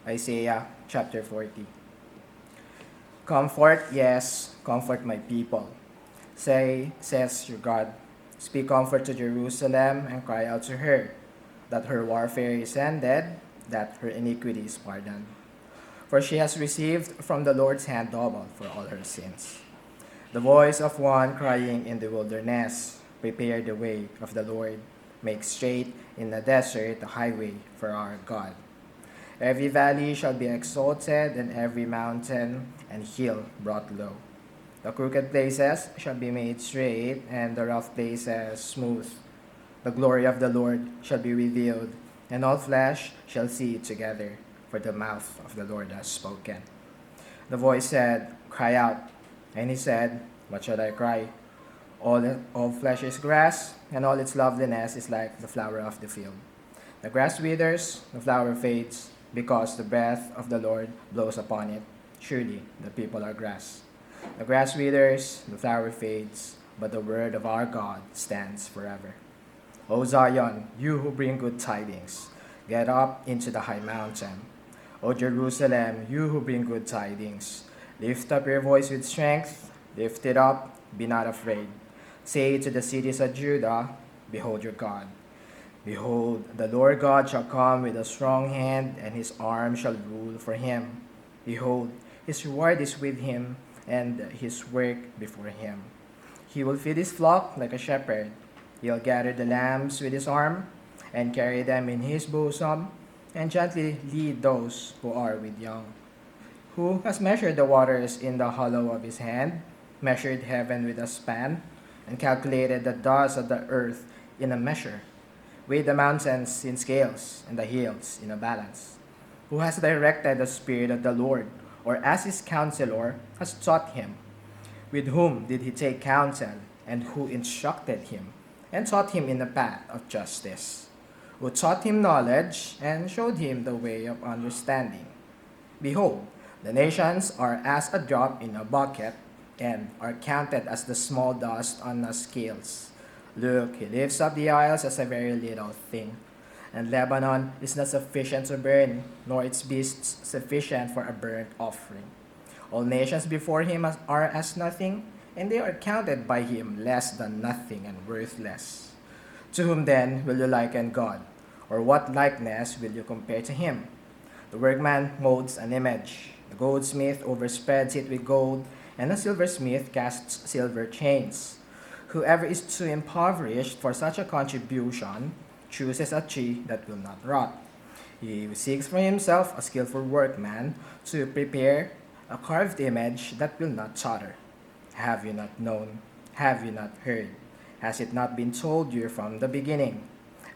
Isaiah chapter 40. Comfort, yes, comfort my people. Says your God, speak comfort to Jerusalem and cry out to her, that her warfare is ended, that her iniquity is pardoned. For she has received from the Lord's hand double for all her sins. The voice of one crying in the wilderness, prepare the way of the Lord, make straight in the desert the highway for our God. Every valley shall be exalted, and every mountain and hill brought low. The crooked places shall be made straight, and the rough places smooth. The glory of the Lord shall be revealed, and all flesh shall see it together, for the mouth of the Lord has spoken. The voice said, cry out. And he said, what shall I cry? All flesh is grass, and all its loveliness is like the flower of the field. The grass withers, the flower fades, because the breath of the Lord blows upon it. Surely the people are grass. The grass withers, the flower fades, but the word of our God stands forever. O Zion, you who bring good tidings, get up into the high mountain. O Jerusalem, you who bring good tidings, lift up your voice with strength, lift it up, be not afraid. Say to the cities of Judah, behold your God. Behold, the Lord God shall come with a strong hand, and his arm shall rule for him. Behold, his reward is with him, and his work before him. He will feed his flock like a shepherd. He'll gather the lambs with his arm, and carry them in his bosom, and gently lead those who are with young. Who has measured the waters in the hollow of his hand, measured heaven with a span, and calculated the dust of the earth in a measure? Weigh the mountains in scales, and the hills in a balance. Who has directed the Spirit of the Lord, or as his counselor has taught him? With whom did he take counsel, and who instructed him, and taught him in the path of justice? Who taught him knowledge, and showed him the way of understanding? Behold, the nations are as a drop in a bucket, and are counted as the small dust on the scales. Look, he lifts up the isles as a very little thing. And Lebanon is not sufficient to burn, nor its beasts sufficient for a burnt offering. All nations before him are as nothing, and they are counted by him less than nothing and worthless. To whom then will you liken God? Or what likeness will you compare to him? The workman molds an image. The goldsmith overspreads it with gold, and the silversmith casts silver chains. Whoever is too impoverished for such a contribution chooses a tree that will not rot. He seeks for himself a skillful workman to prepare a carved image that will not totter. Have you not known? Have you not heard? Has it not been told you from the beginning?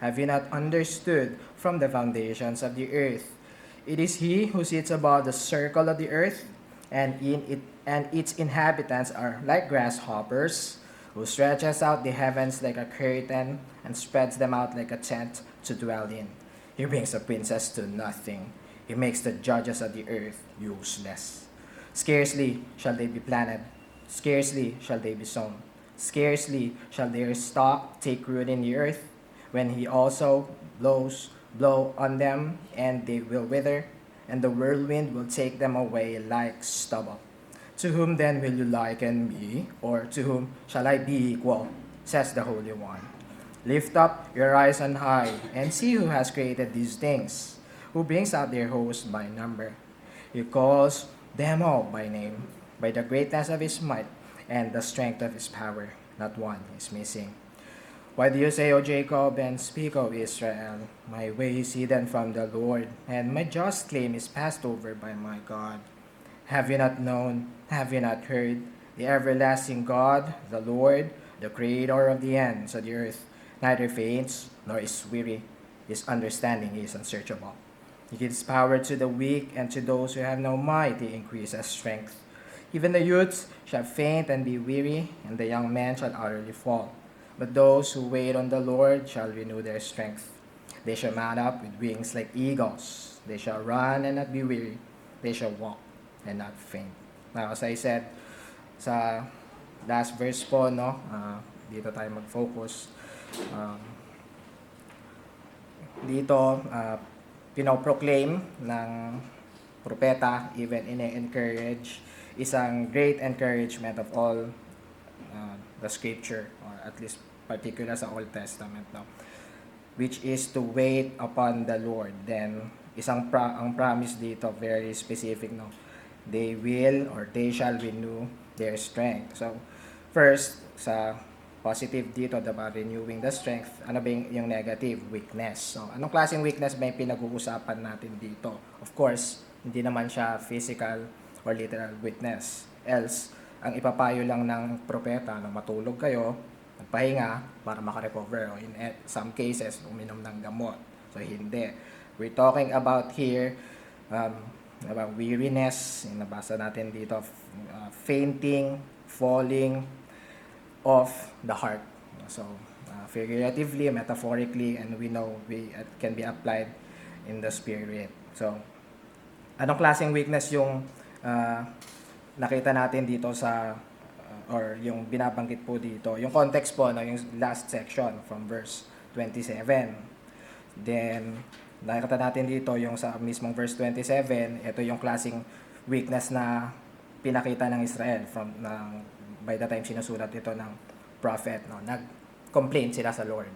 Have you not understood from the foundations of the earth? It is he who sits above the circle of the earth, and its inhabitants are like grasshoppers, who stretches out the heavens like a curtain and spreads them out like a tent to dwell in. He brings a princess to nothing. He makes the judges of the earth useless. Scarcely shall they be planted, scarcely shall they be sown, scarcely shall their stalk take root in the earth. When he also blow on them, and they will wither, and the whirlwind will take them away like stubble. To whom then will you liken me, or to whom shall I be equal? Says the Holy One. Lift up your eyes on high, and see who has created these things, who brings out their host by number. He calls them all by name, by the greatness of his might, and the strength of his power. Not one is missing. Why do you say, O Jacob, and speak, O Israel? My way is hidden from the Lord, and my just claim is passed over by my God. Have you not known? Have you not heard? The everlasting God, the Lord, the creator of the ends of the earth, neither faints nor is weary. His understanding is unsearchable. He gives power to the weak, and to those who have no might he increases strength. Even the youths shall faint and be weary, and the young men shall utterly fall. But those who wait on the Lord shall renew their strength. They shall mount up with wings like eagles. They shall run and not be weary. They shall walk and not faint. Now, as I said, sa last verse po, no, dito tayo mag-focus. Um, dito, pinoproclaim ng propeta, even ine-encourage, isang great encouragement of all the scripture, or at least particular sa Old Testament, no? Which is to wait upon the Lord. Then, ang promise dito, very specific, no? They will or they shall renew their strength. So, first, sa positive dito, diba, renewing the strength, ano ba yung negative? Weakness. So, anong klaseng weakness ba yung pinag-uusapan natin dito? Of course, hindi naman siya physical or literal weakness. Else, ang ipapayo lang ng propeta na matulog kayo, magpahinga para makarecover. O in some cases, uminom ng gamot. So, hindi. We're talking about here, about weariness, yung nabasa natin dito, fainting, falling of the heart. So, figuratively, metaphorically, and we know it can be applied in the spirit. So, anong klaseng weakness yung nakita natin dito sa or yung binabanggit po dito? Yung context po, no, yung last section from verse 27. Then, nakita natin dito yung sa mismong verse 27, ito yung klaseng weakness na pinakita ng Israel by the time sinusulat ito ng prophet, no? Nag-complain sila sa Lord.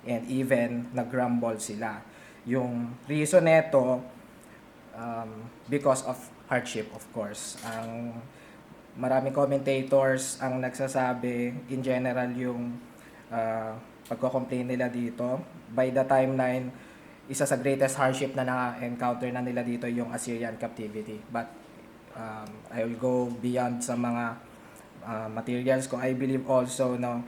And even nag-grumble sila. Yung reason nito, because of hardship, of course. Maraming commentators ang nagsasabi, in general, yung pagko-complain nila dito. By the timeline, isa sa greatest hardship na na-encounter na nila dito yung Assyrian captivity. But I will go beyond sa mga materials ko. I believe also, no,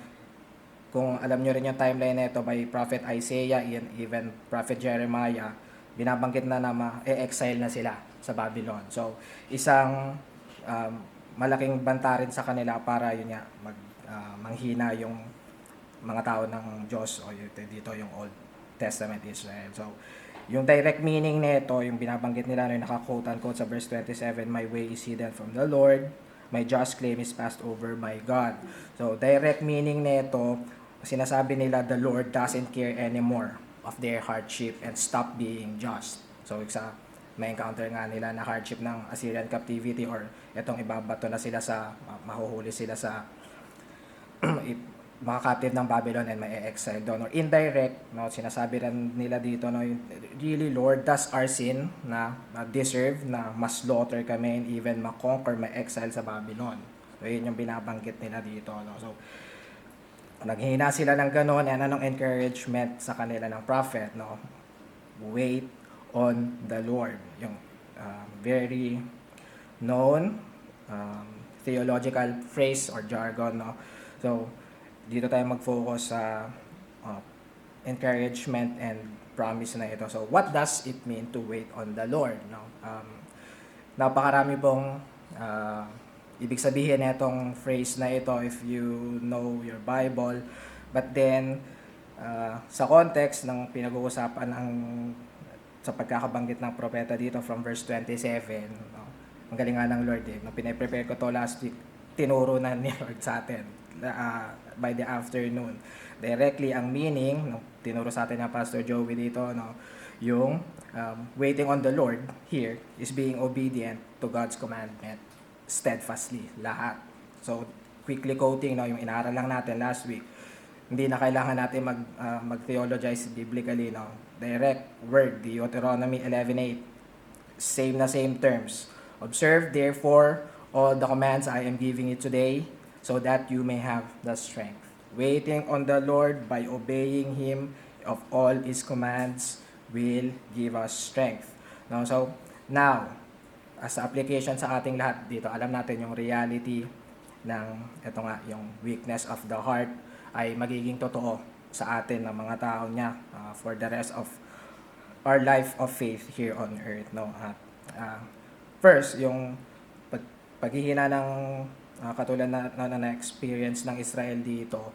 kung alam nyo rin yung timeline nito by Prophet Isaiah and even Prophet Jeremiah, binabanggit na ma-exile na sila sa Babylon. So, isang malaking banta rin sa kanila para yun nga, manghina yung mga tao ng Diyos, o dito yung Old Testament Israel. So, yung direct meaning nito, yung binabanggit nila na yung naka-quote-unquote sa verse 27, "My way is hidden from the Lord, my just claim is passed over my God." So, direct meaning nito, sinasabi nila, the Lord doesn't care anymore of their hardship and stop being just. So, may encounter nga nila na hardship ng Assyrian captivity, or etong ibabato na sila sa, mahuhuli sila sa mga captive ng Babylon and may exile doon. Or indirect, no, sinasabi rin nila dito, no, really Lord, does our sin na deserve na mas slaughter kami and even ma-conquer, ma-exile sa Babylon. So, yun yung binabanggit nila dito. No? So, naghihina sila ng gano'n, and anong encouragement sa kanila ng prophet? No? Wait on the Lord. Yung very known theological phrase or jargon. No? So, dito tayo mag-focus sa encouragement and promise na ito. So, what does it mean to wait on the Lord? No? Napakarami pong ibig sabihin na itong phrase na ito if you know your Bible. But then, sa context ng pinag-uusapan sa pagkakabanggit ng propeta dito from verse 27, no? Ang galing nga ng Lord, nung pinaprepare ko to last week, tinuro na ni Lord sa atin by the afternoon. Directly, ang meaning, no, tinuro sa atin ng Pastor Joey dito, no, yung waiting on the Lord here is being obedient to God's commandment steadfastly, lahat. So, quickly quoting, no, yung inaral lang natin last week, hindi na kailangan natin mag-theologize biblically, no. Direct word, Deuteronomy 11:8, same terms. "Observe therefore all the commands I am giving you today, so that you may have the strength." Waiting on the Lord by obeying Him of all His commands will give us strength. No, so, now, as application sa ating lahat dito, alam natin yung reality ng, ito nga, yung weakness of the heart ay magiging totoo sa atin ng mga tao niya for the rest of our life of faith here on earth. No? First, yung paghihina ng katulad na experience ng Israel dito,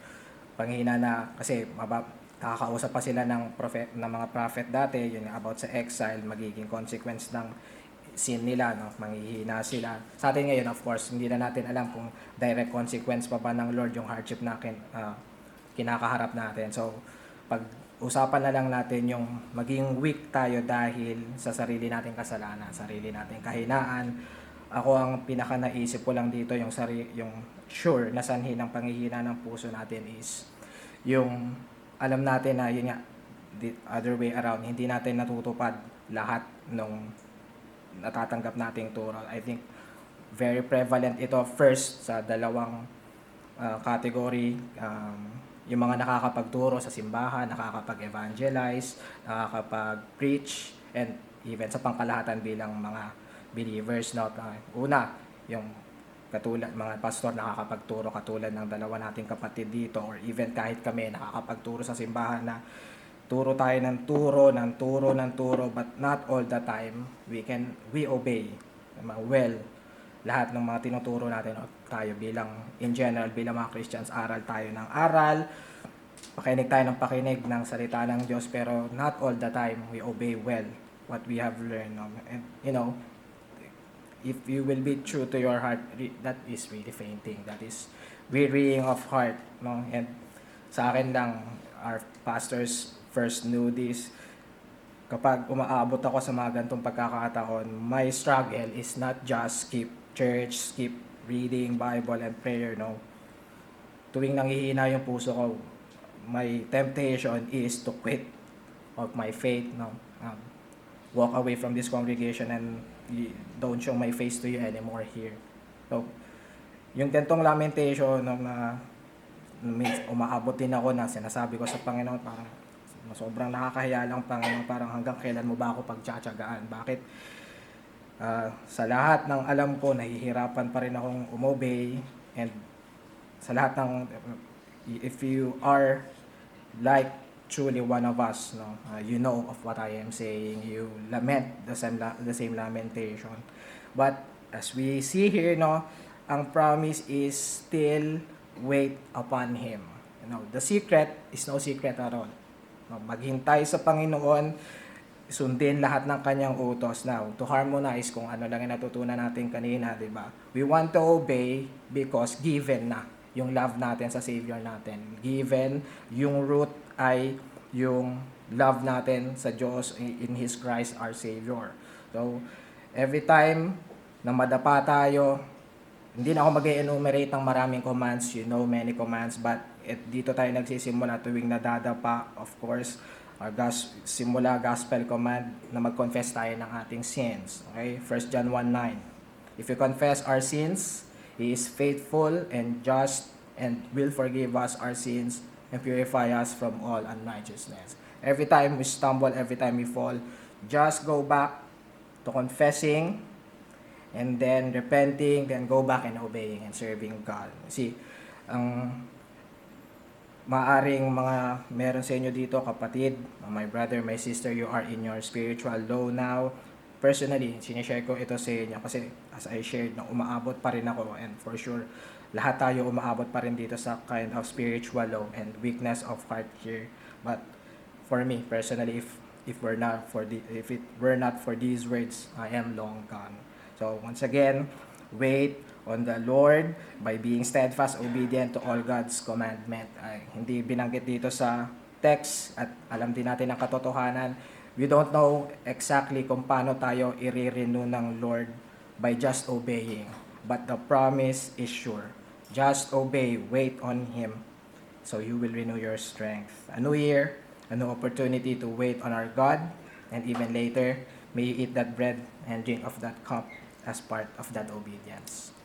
panghihina na kasi nakakausap pa sila ng mga prophet dati, yun about sa exile, magiging consequence ng sin nila, no? Manghihina sila. Sa atin ngayon, of course, hindi na natin alam kung direct consequence pa ba ng Lord yung hardship na kinakaharap natin. So, pag usapan na lang natin yung maging weak tayo dahil sa sarili nating kasalanan, sarili nating kahinaan. Ako ang pinaka naisip ko lang dito yung sure na sanhi ng panghihina ng puso natin is yung alam natin na yun nga the other way around, hindi natin natutupad lahat nung natatanggap nating turo. I think very prevalent ito first sa dalawang category, yung mga nakakapagturo sa simbahan, nakakapag-evangelize, nakakapag-preach, and even sa pangkalahatan bilang mga believers. No? Una, yung katulad mga pastor nakakapagturo katulad ng dalawa nating kapatid dito, or even kahit kami nakakapagturo sa simbahan na turo tayo ng turo, but not all the time we obey well lahat ng mga tinuturo natin. Tayo bilang in general, bilang mga Christians, aral tayo ng aral, pakinig tayo ng pakinig ng salita ng Diyos, pero not all the time we obey well what we have learned. And you know, if you will be true to your heart, that is really fainting, that is wearying of heart, no? And sa akin lang, our pastors first knew this. Kapag umaabot ako sa mga gantong pagkakataon, my struggle is not just skip church, skip reading Bible and prayer, no. Tuwing nanghihina yung puso ko, my temptation is to quit of my faith, no. Walk away from this congregation and don't show my face to you anymore here. So, yung gantong lamentation na umaabot din ako na sinasabi ko sa Panginoon, parang sobrang nakakahiya lang, Panginoon, parang hanggang kailan mo ba ako pagtsatsagaan? Bakit sa lahat ng alam ko, nahihirapan pa rin akong umobey, and sa lahat ng, if you are like truly one of us, no, you know of what I am saying, you lament the same lamentation. But as we see here, no, ang promise is still wait upon Him. You know, the secret is no secret at all. No, maghintay sa Panginoon, sundin lahat ng kanyang utos. Now, to harmonize kung ano lang yung natutunan natin kanina, di ba? We want to obey because given na yung love natin sa Savior natin. Given yung root ay yung love natin sa Diyos in His Christ our Savior. So, every time na madapa tayo, hindi na ako mag-enumerate ng maraming commands, you know many commands, but dito tayo nagsisimula tuwing nadadapa, of course, simula gospel command na mag-confess tayo ng ating sins. Okay? 1 John 1:9. If we confess our sins, He is faithful and just and will forgive us our sins and purify us from all unrighteousness. Every time we stumble, every time we fall, just go back to confessing and then repenting, then go back and obeying and serving God. See, maaring mga meron sa inyo dito, kapatid, my brother, my sister, you are in your spiritual low now. Personally, sinishare ko ito sa inyo kasi as I shared, na umaabot pa rin ako, and for sure, lahat tayo umaabot pa rin dito sa kind of spiritual low and weakness of heart here. But for me, personally, if it were not for these words, I am long gone. So once again, wait on the Lord by being steadfast, obedient to all God's commandment. Ay, hindi binanggit dito sa text, at alam din natin ang katotohanan. We don't know exactly kung paano tayo i-renew ng Lord by just obeying. But the promise is sure. Just obey, wait on Him, so you will renew your strength. A new year, a new opportunity to wait on our God, and even later, may you eat that bread and drink of that cup as part of that obedience.